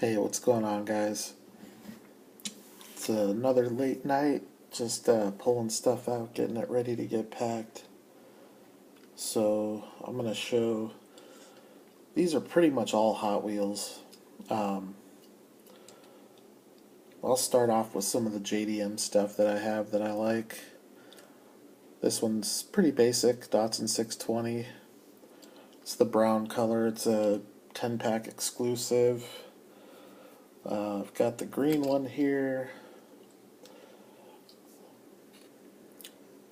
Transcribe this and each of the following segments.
Hey, what's going on, guys? It's another late night, just pulling stuff out, getting it ready to get packed. So, I'm going to show, these are pretty much all Hot Wheels. Um, I'll start off with some of the JDM stuff that I have that I like. This one's pretty basic, Datsun 620. It's the brown color, it's a 10-pack exclusive. I've got the green one here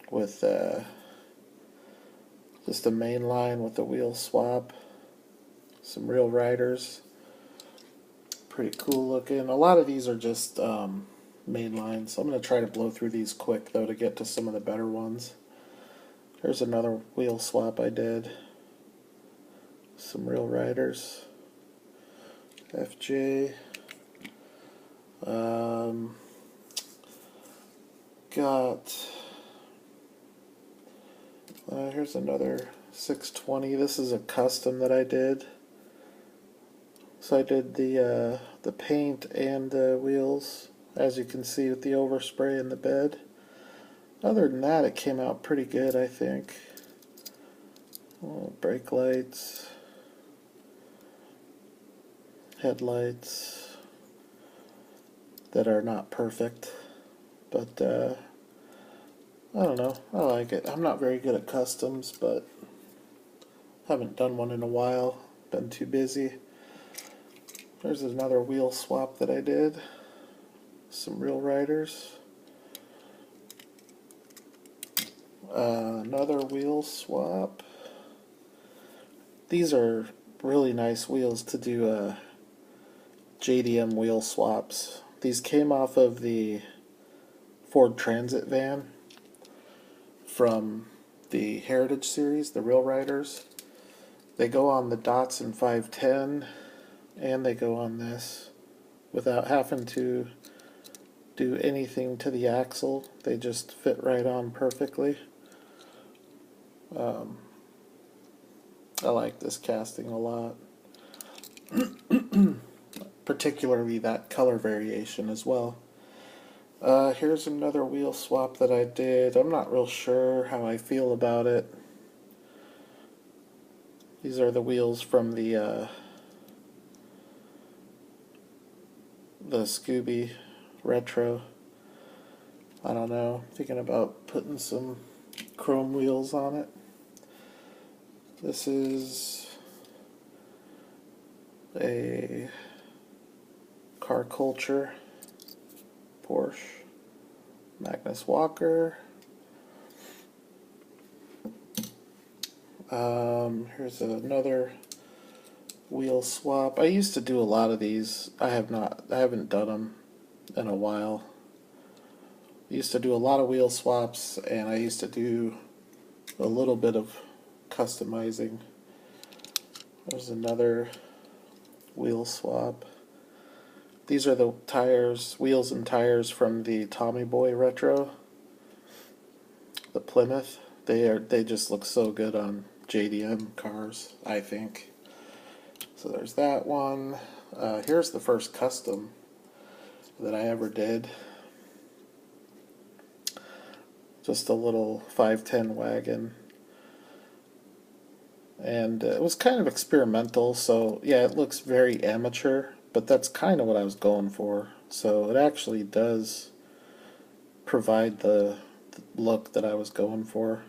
with just a main line with a wheel swap. Some real riders. Pretty cool looking. A lot of these are just main lines. I'm going to try to blow through these quick though to get to some of the better ones. There's another wheel swap I did. Some real riders. FJ. Here's another 620. This is a custom that I did. So I did the paint and the wheels, as you can see with the overspray in the bed. Other than that, it came out pretty good, I think. Brake lights, headlights that are not perfect, but I don't know, I like it. I'm not very good at customs, but haven't done one in a while, been too busy. There's another wheel swap that I did. Some real riders. Another wheel swap. These are really nice wheels to do JDM wheel swaps. These came off of the Ford Transit van from the Heritage series, the Real Riders. They go on the Datsun 510 and they go on this without having to do anything to the axle. They just fit right on perfectly. I like this casting a lot. Particularly that color variation as well. Here's another wheel swap that I did. I'm not real sure how I feel about it. These are the wheels from the Scooby Retro. I don't know, thinking about putting some chrome wheels on it. This is a Car Culture Porsche Magnus Walker. Here's another wheel swap. I used to do a lot of these. I haven't done them in a while. I used to do a lot of wheel swaps, and I used to do a little bit of customizing. There's another wheel swap. These are the tires, wheels and tires from the Tommy Boy Retro, the Plymouth. They just look so good on JDM cars, I think. So there's that one. Here's the first custom that I ever did. Just a little 510 wagon. And it was kind of experimental, so yeah, it looks very amateur, but that's kind of what I was going for. So it actually does provide the look that I was going for.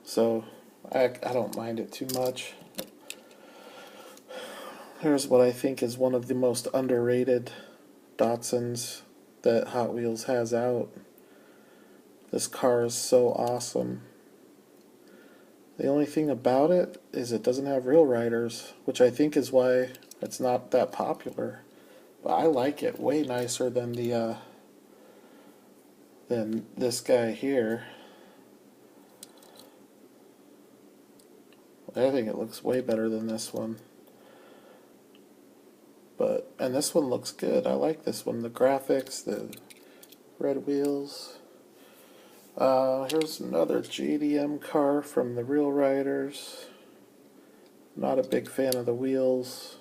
So I don't mind it too much. Here's what I think is one of the most underrated Datsuns that Hot Wheels has out. This car is so awesome. The only thing about it is it doesn't have real riders, which I think is why it's not that popular. But I like it way nicer than than this guy here. I think it looks way better than this one. And this one looks good. I like this one. The graphics, the red wheels. Here's another JDM car from the Real Riders. Not a big fan of the wheels.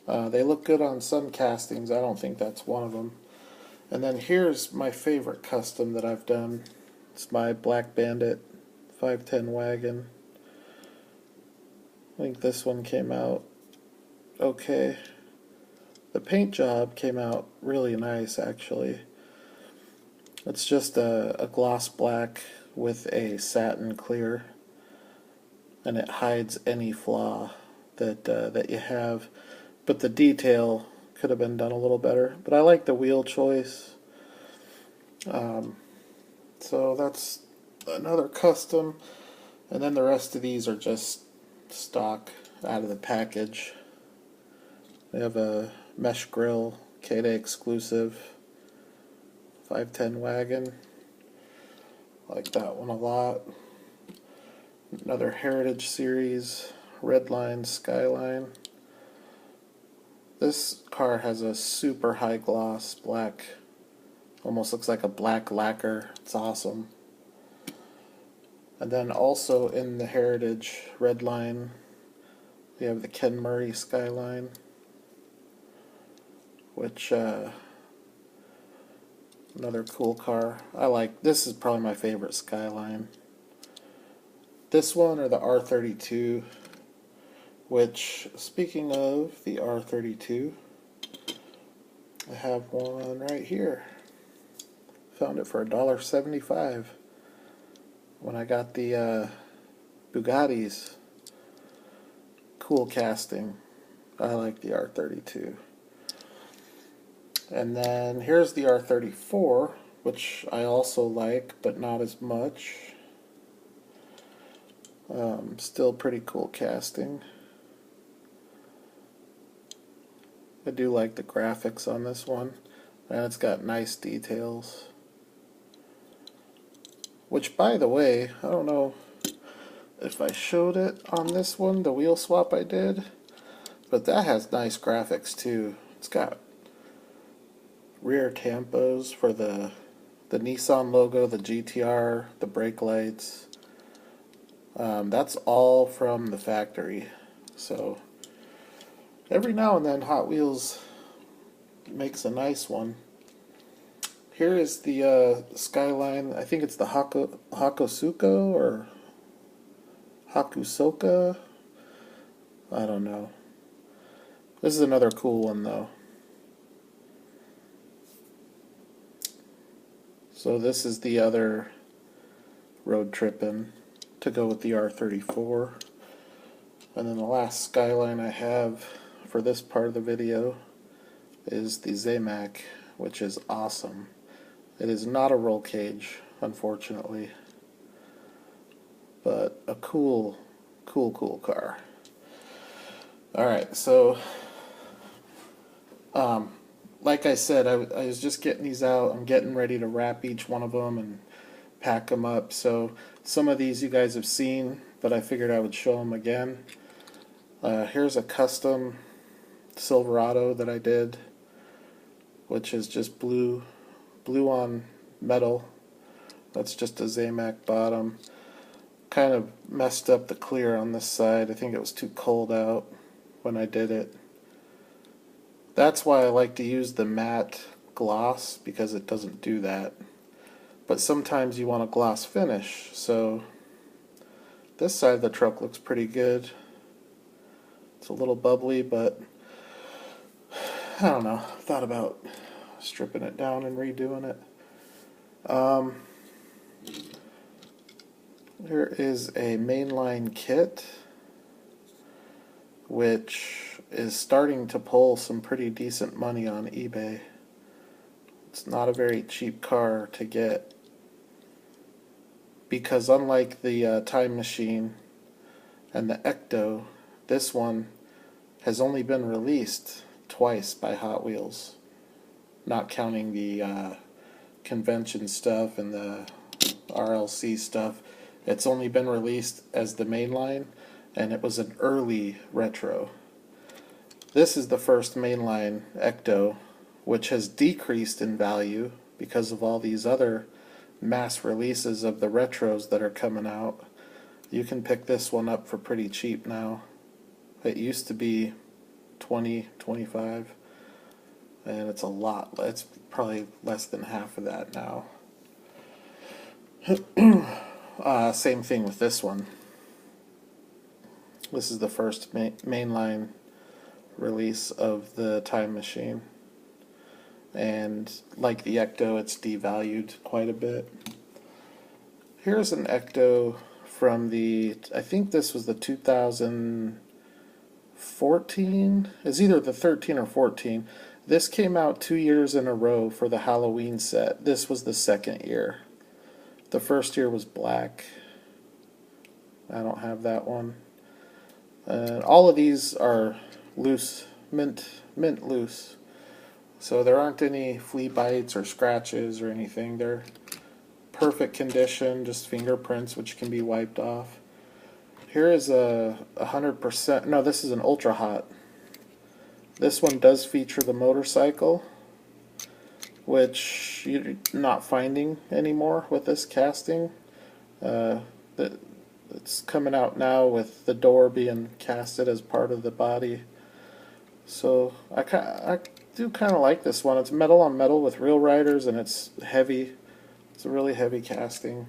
They look good on some castings. I don't think that's one of them. And then here's my favorite custom that I've done. It's my Black Bandit 510 wagon. I think this one came out okay. The paint job came out really nice, actually. It's just a gloss black with a satin clear, and it hides any flaw that you have. But the detail could have been done a little better. But I like the wheel choice. So that's another custom. And then the rest of these are just stock out of the package. We have a mesh grill, K-Day exclusive, 510 wagon. I like that one a lot. Another Heritage Series, Redline Skyline. This car has a super high gloss black, almost looks like a black lacquer. It's awesome. And then also in the Heritage Redline, we have the Ken Murray Skyline, which another cool car. This is probably my favorite Skyline. This one or the R32, which, speaking of the R32, I have one right here. Found it for $1.75 when I got the Bugattis. Cool casting. I like the R32. And then here's the R34, which I also like, but not as much. Still pretty cool casting. I do like the graphics on this one, and it's got nice details. Which, by the way, I don't know if I showed it on this one, the wheel swap I did, but that has nice graphics too. It's got rear tampos for the Nissan logo, the GTR, the brake lights. That's all from the factory. So every now and then Hot Wheels makes a nice one. Here is the Skyline. I think it's the Hakosuka or Hakusoka. I don't know. This is another cool one though. So this is the other road tripping to go with the R34. And then the last Skyline I have for this part of the video is the Zamac, which is awesome. It is not a roll cage, unfortunately, but a cool car. Alright, so like I said, I was just getting these out. I'm getting ready to wrap each one of them and pack them up. So some of these you guys have seen, but I figured I would show them again. Here's a custom Silverado that I did, which is just blue on metal. That's just a Zamac bottom. Kind of messed up the clear on this side. I think it was too cold out when I did it. That's why I like to use the matte gloss, because it doesn't do that. But sometimes you want a gloss finish, so this side of the truck looks pretty good. It's a little bubbly, but I don't know. I thought about stripping it down and redoing it. There is a mainline kit, which is starting to pull some pretty decent money on eBay. It's not a very cheap car to get, because unlike the Time Machine and the Ecto, this one has only been released twice by Hot Wheels, not counting the convention stuff and the RLC stuff. It's only been released as the mainline, and it was an early retro. This is the first mainline Ecto, which has decreased in value because of all these other mass releases of the retros that are coming out. You can pick this one up for pretty cheap now. It used to be 20, 25, and it's a lot. It's probably less than half of that now. Same thing with this one. This is the first mainline release of the Time Machine, and like the Ecto, it's devalued quite a bit. Here's an Ecto from the, I think this was the 2014, it's either the 13 or 14. This came out 2 years in a row for the Halloween set. This was the second year. The first year was black. I don't have that one. And all of these are loose, mint loose. So there aren't any flea bites or scratches or anything. They're perfect condition, just fingerprints which can be wiped off. Here is a 100%, no, this is an ultra hot. This one does feature the motorcycle, which you're not finding anymore with this casting. It's coming out now with the door being casted as part of the body. So I do kind of like this one. It's metal on metal with real riders, and it's heavy. It's a really heavy casting.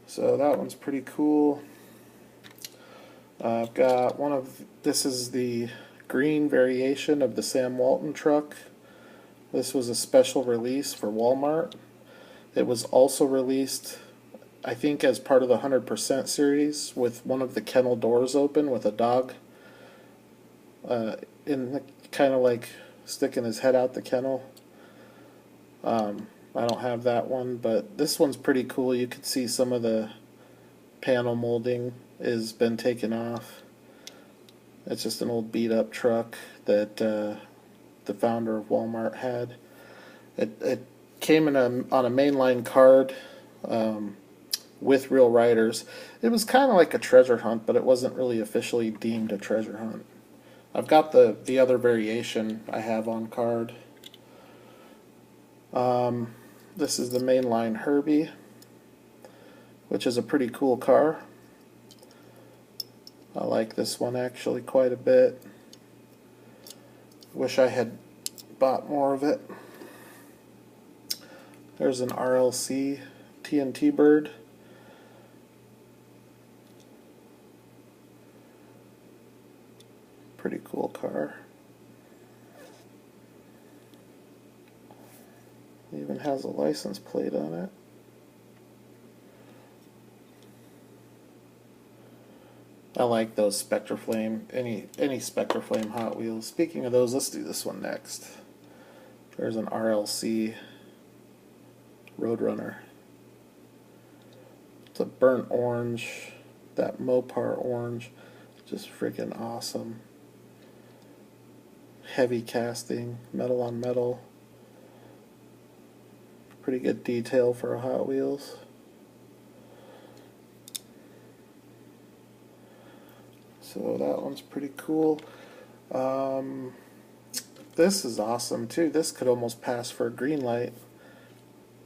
So that one's pretty cool. I've got one of, this is the green variation of the Sam Walton truck. This was a special release for Walmart. It was also released, I think, as part of the 100% series with one of the kennel doors open with a dog in kind of like sticking his head out the kennel. I don't have that one, but this one's pretty cool. You could see some of the panel molding has been taken off. It's just an old beat up truck that the founder of Walmart had. It came in on a mainline card with real riders. It was kind of like a treasure hunt, but it wasn't really officially deemed a treasure hunt. I've got the other variation I have on card. This is the mainline Herbie, which is a pretty cool car. I like this one actually quite a bit. Wish I had bought more of it. There's an RLC TNT Bird. Pretty cool car. It even has a license plate on it. I like those Spectraflame, any Spectraflame Hot Wheels. Speaking of those, let's do this one next. There's an RLC Roadrunner. It's a burnt orange, that Mopar orange, just freaking awesome. Heavy casting, metal on metal. Pretty good detail for a Hot Wheels. So that one's pretty cool. This is awesome too. This could almost pass for a green light.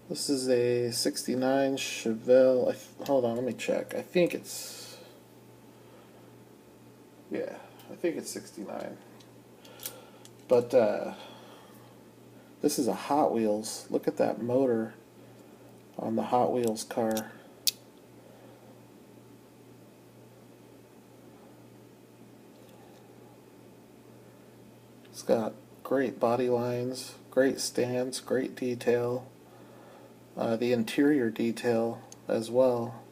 This is a 69 Chevelle. Hold on, let me check. I think it's, yeah, I think it's 69. But this is a Hot Wheels. Look at that motor on the Hot Wheels car. It's got great body lines, great stance, great detail. The interior detail as well.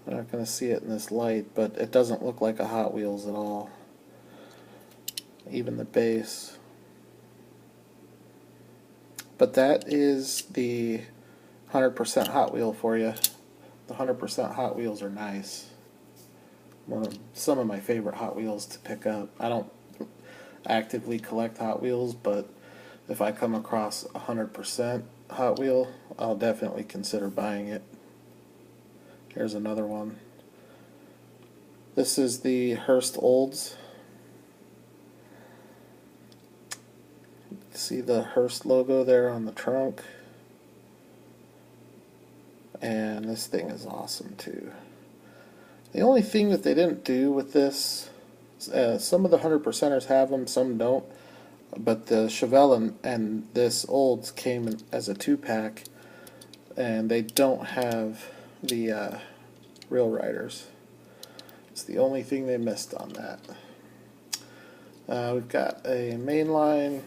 I'm not going to see it in this light, but it doesn't look like a Hot Wheels at all. Even the base. But that is the 100% Hot Wheel for you. The 100% Hot Wheels are nice. Some of my favorite Hot Wheels to pick up. I don't actively collect Hot Wheels, but if I come across a 100% Hot Wheel, I'll definitely consider buying it. Here's another one. This is the Hearst Olds. See the Hearst logo there on the trunk. And this thing is awesome too. The only thing that they didn't do with this Some of the 100%ers have them, some don't. But the Chevelle and this Olds came as a 2-pack, and they don't have the Real Riders. It's the only thing they missed on that. We've got a mainline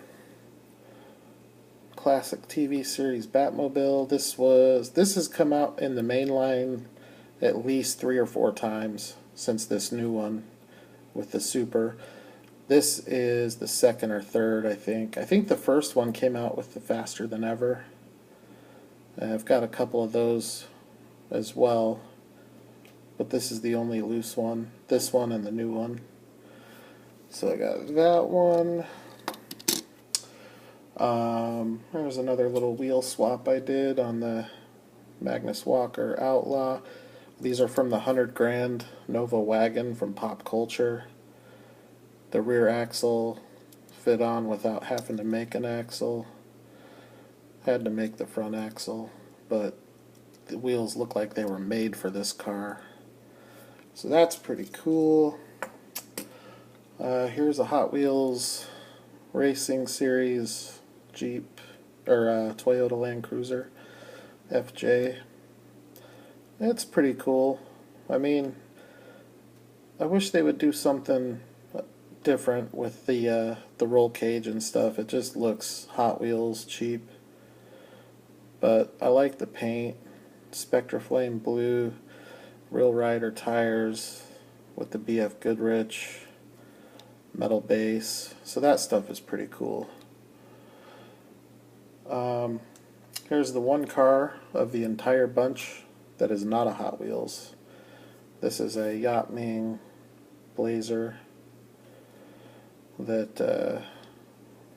classic TV series Batmobile. This has come out in the mainline at least 3 or 4 times since this new one with the Super. This is the second or third, I think. I think the first one came out with the Faster Than Ever. I've got a couple of those as well, but this is the only loose one. This one and the new one. So I got that one. There's another little wheel swap I did on the Magnus Walker Outlaw. These are from the 100 grand Nova wagon from Pop Culture. The rear axle fit on without having to make an axle. Had to make the front axle, but the wheels look like they were made for this car. So that's pretty cool. Here's a Hot Wheels Racing Series Jeep, or Toyota Land Cruiser FJ. It's pretty cool. I mean, I wish they would do something different with the roll cage and stuff. It just looks Hot Wheels cheap. But I like the paint. Spectra Flame blue, Real Rider tires with the BF Goodrich metal base. So that stuff is pretty cool. Here's the one car of the entire bunch that is not a Hot Wheels. This is a Yacht Ming Blazer that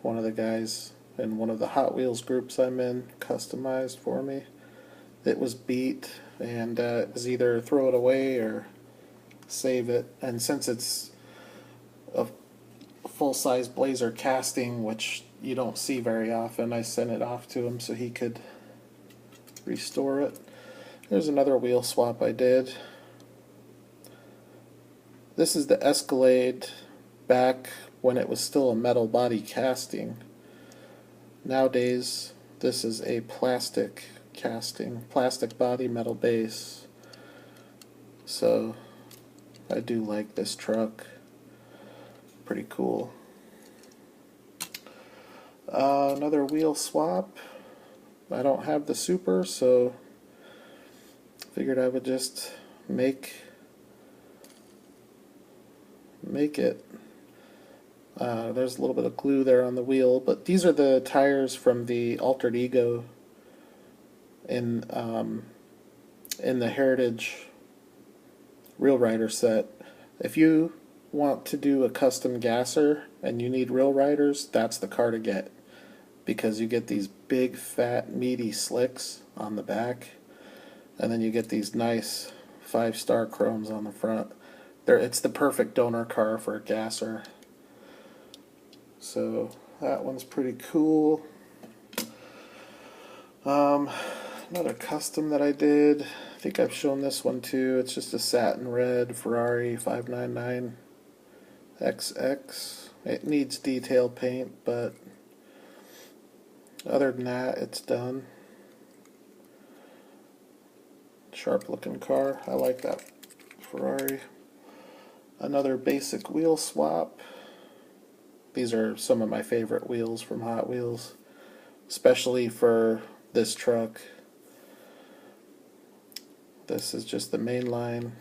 one of the guys in one of the Hot Wheels groups I'm in customized for me. It was beat, and it was either throw it away or save it. And since it's a full-size Blazer casting, which you don't see very often, I sent it off to him so he could restore it. There's another wheel swap I did. This is the Escalade back when it was still a metal body casting. Nowadays, this is a plastic casting, plastic body, metal base. So I do like this truck. Pretty cool. Another wheel swap. I don't have the Super, so figured I would just make it. There's a little bit of glue there on the wheel, but these are the tires from the Altered Ego in the Heritage Real Rider set. If you want to do a custom gasser and you need Real Riders, that's the car to get, because you get these big fat meaty slicks on the back, and then you get these nice 5-star chromes on the front. It's the perfect donor car for a gasser. So that one's pretty cool. Another custom that I did, I think I've shown this one too. It's just a satin red Ferrari 599 XX. It needs detail paint, but other than that, it's done. Sharp looking car. I like that Ferrari. Another basic wheel swap. These are some of my favorite wheels from Hot Wheels, especially for this truck. This is just the mainline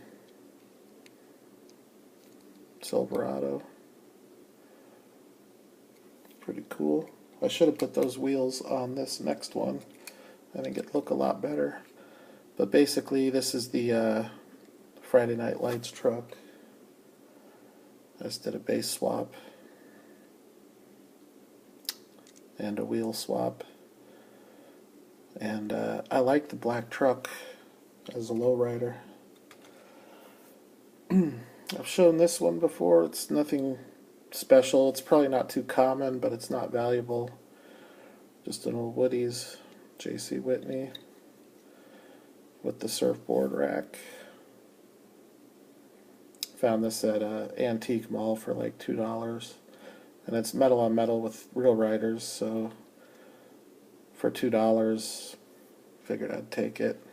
Silverado. Pretty cool. I should have put those wheels on this next one. I think it'd look a lot better. But basically, this is the Friday Night Lights truck. I just did a base swap and a wheel swap. And I like the black truck as a lowrider. I've shown this one before. It's nothing special. It's probably not too common, but it's not valuable. Just an old Woody's J.C. Whitney with the surfboard rack. Found this at a antique mall for like $2. And it's metal on metal with real riders, so for $2, figured I'd take it.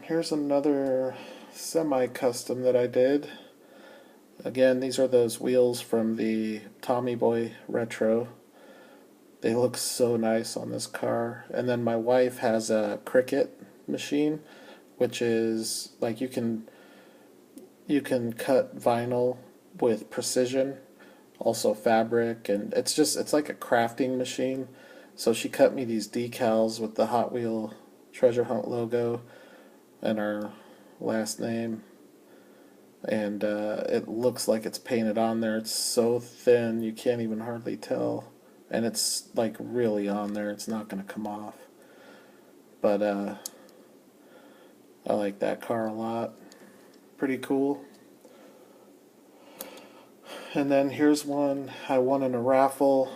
Here's another semi-custom that I did. Again, these are those wheels from the Tommy Boy Retro. They look so nice on this car. And then my wife has a Cricut machine, which is like you can cut vinyl with precision, also fabric, and it's like a crafting machine. So she cut me these decals with the Hot Wheel Treasure Hunt logo and our last name, and it looks like it's painted on there. It's so thin you can't even hardly tell, and it's like really on there. It's not going to come off, but I like that car a lot. Pretty cool. And then here's one I won in a raffle.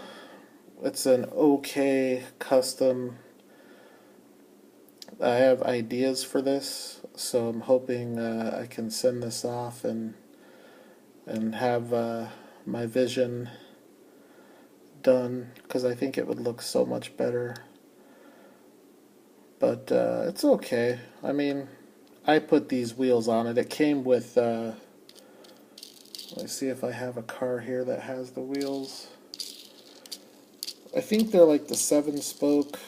It's an OK custom. I have ideas for this, so I'm hoping I can send this off and have my vision done, because I think it would look so much better. But it's okay. I mean, I put these wheels on it. It came with, let's see if I have a car here that has the wheels. I think they're like the 7-spoke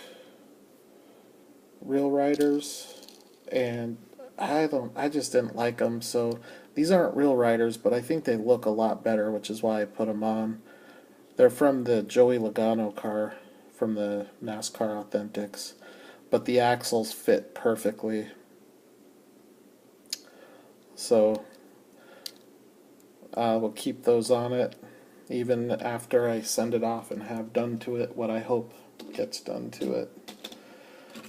Real Riders, and I just didn't like them, so these aren't Real Riders, but I think they look a lot better, which is why I put them on. They're from the Joey Logano car from the NASCAR Authentics, but the axles fit perfectly. So we'll keep those on it even after I send it off and have done to it what I hope gets done to it.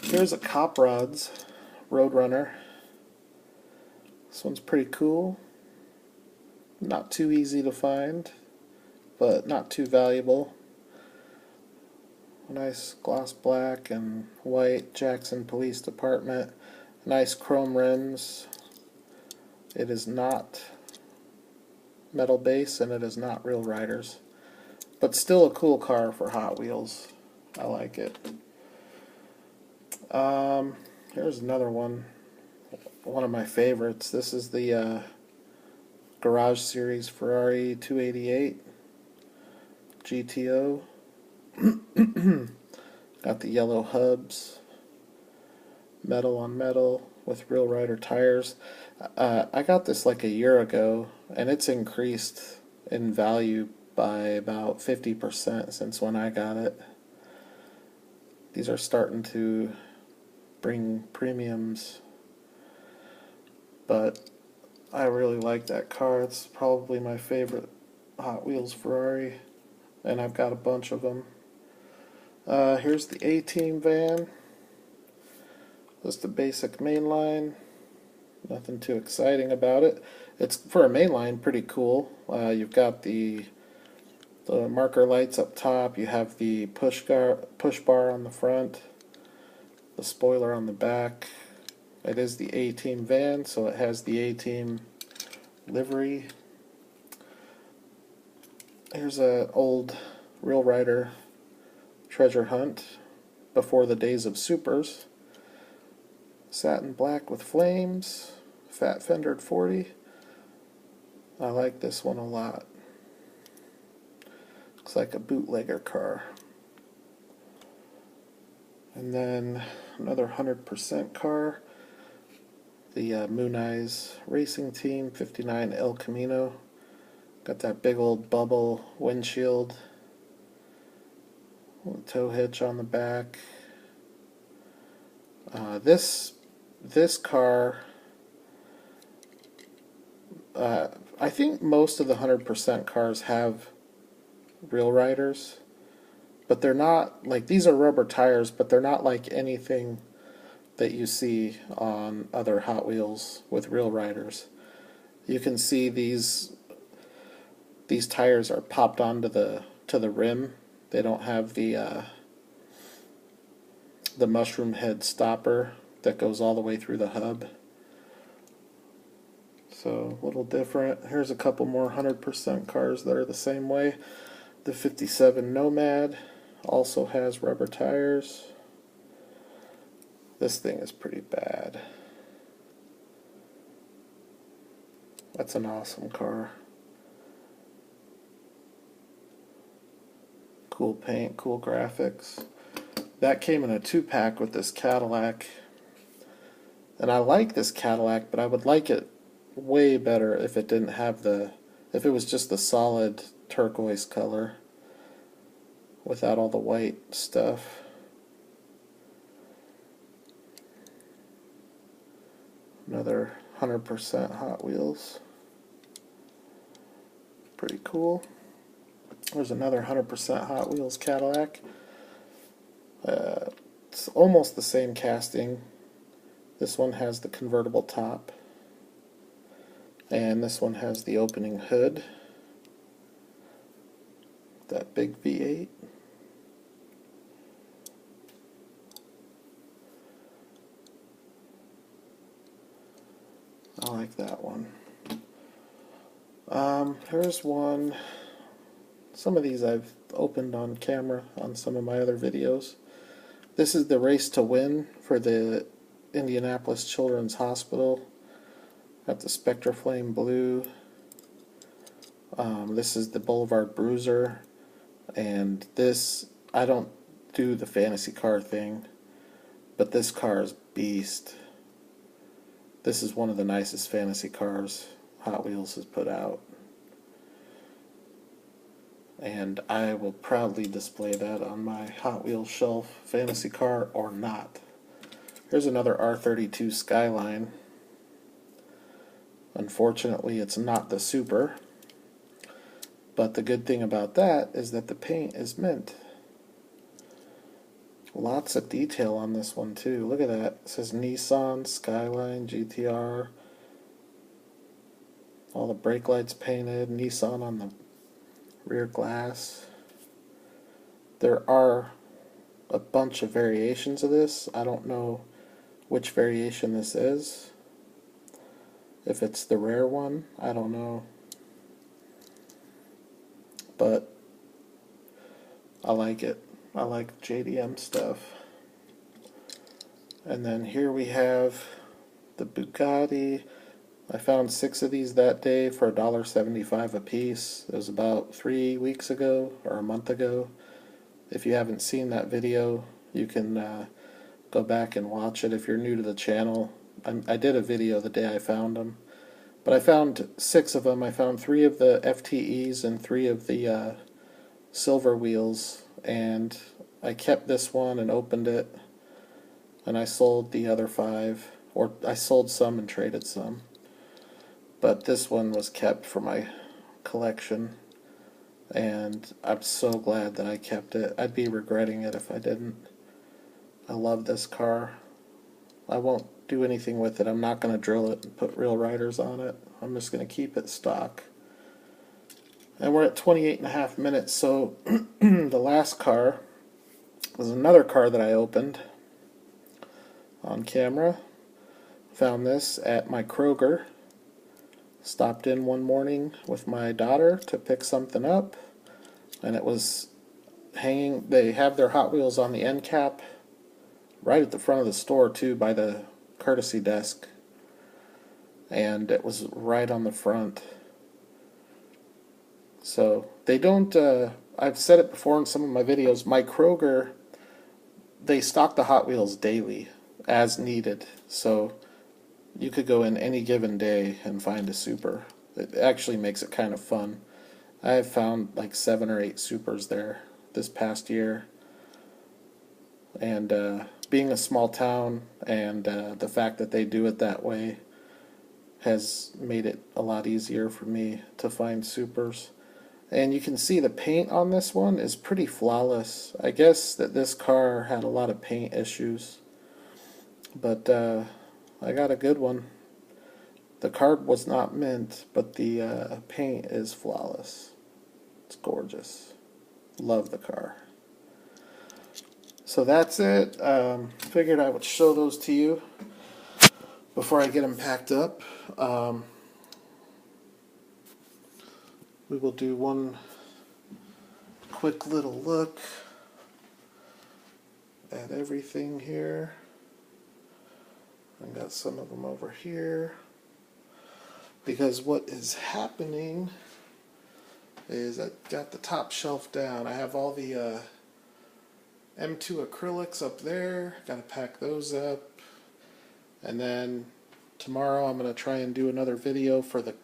Here's a Cop Rods Roadrunner. This one's pretty cool. Not too easy to find, but not too valuable. Nice gloss black and white Jackson Police Department. Nice chrome rims. It is not metal base, and it is not Real Riders, but still a cool car for Hot Wheels. I like it. Here's another one of my favorites. This is the Garage Series Ferrari 288 GTO. Got the yellow hubs, metal on metal with Real Rider tires. I got this like a year ago, and it's increased in value by about 50% since when I got it. These are starting to bring premiums, but I really like that car. It's probably my favorite Hot Wheels Ferrari, and I've got a bunch of them. Here's the A-Team van. Just a basic mainline. Nothing too exciting about it. It's, for a mainline, pretty cool. You've got the marker lights up top. You have the push bar on the front. The spoiler on the back. It is the A-Team van, so it has the A-Team livery. Here's an old Real Rider Treasure Hunt before the days of supers. Satin black with flames, fat fendered 40. I like this one a lot. Looks like a bootlegger car. And then another 100% car, the Moon Eyes Racing Team 59 El Camino. Got that big old bubble windshield, tow hitch on the back. This car, I think most of the 100% cars have Real Riders, but they're not like, these are rubber tires, but they're not like anything that you see on other Hot Wheels with Real Riders. You can see these tires are popped onto the rim. They don't have the mushroom head stopper that goes all the way through the hub. So a little different. Here's a couple more 100% cars that are the same way. The 57 Nomad also has rubber tires. This thing is pretty bad. That's an awesome car. Cool paint, cool graphics. That came in a 2-pack with this Cadillac. And I like this Cadillac, but I would like it way better if it didn't have if it was just the solid turquoise color without all the white stuff. Another 100% Hot Wheels. Pretty cool. There's another 100% Hot Wheels Cadillac. It's almost the same casting. This one has the convertible top. And this one has the opening hood. That big V8. I like that one. Here's one. Some of these I've opened on camera on some of my other videos. This is the Race to Win for the Indianapolis Children's Hospital. Got the Spectra Flame Blue. This is the Boulevard Bruiser. And this, I don't do the fantasy car thing, but this car is beast. This is one of the nicest fantasy cars Hot Wheels has put out. And I will proudly display that on my Hot Wheels shelf, fantasy car or not. Here's another R32 Skyline. Unfortunately, it's not the Super. But the good thing about that is that the paint is mint. Lots of detail on this one too. Look at that. It says Nissan, Skyline, GTR. All the brake lights painted. Nissan on the rear glass. There are a bunch of variations of this. I don't know which variation this is. If it's the rare one, I don't know. But I like it. I like JDM stuff. And then here we have the Bugatti. I found 6 of these that day for $1.75 a piece. It was about 3 weeks ago or a month ago. If you haven't seen that video, you can go back and watch it if you're new to the channel. I did a video the day I found them. But I found 6 of them. I found 3 of the FTEs and 3 of the silver wheels. And I kept this one and opened it. And I sold the other 5. Or I sold some and traded some. But this one was kept for my collection. And I'm so glad that I kept it. I'd be regretting it if I didn't. I love this car. I won't do anything with it. I'm not going to drill it and put real riders on it. I'm just going to keep it stock. And we're at 28.5 minutes, so the last car was another car that I opened on camera. Found this at my Kroger. Stopped in one morning with my daughter to pick something up, and it was hanging. They have their Hot Wheels on the end cap right at the front of the store too, by the courtesy desk, and it was right on the front. So they don't, I've said it before in some of my videos, my Kroger, they stock the Hot Wheels daily as needed, so you could go in any given day and find a Super. It actually makes it kind of fun. I have found like 7 or 8 Supers there this past year. And being a small town and the fact that they do it that way has made it a lot easier for me to find Supers. And you can see the paint on this one is pretty flawless. I guess that this car had a lot of paint issues. But I got a good one. The card was not mint, but the paint is flawless. It's gorgeous. Love the car. So that's it. Figured I would show those to you before I get them packed up. We will do one quick little look at everything here. I got some of them over here. Because what is happening is I got the top shelf down. I have all the M2 acrylics up there. Got to pack those up. And then tomorrow I'm going to try and do another video for the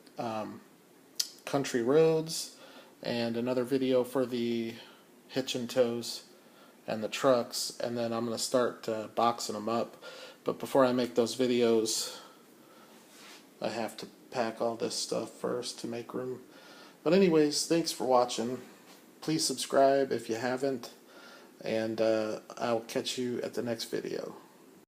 country roads and another video for the hitch and tows and the trucks. And then I'm going to start boxing them up. But before I make those videos, I have to pack all this stuff first to make room. But anyways, thanks for watching. Please subscribe if you haven't, and I'll catch you at the next video.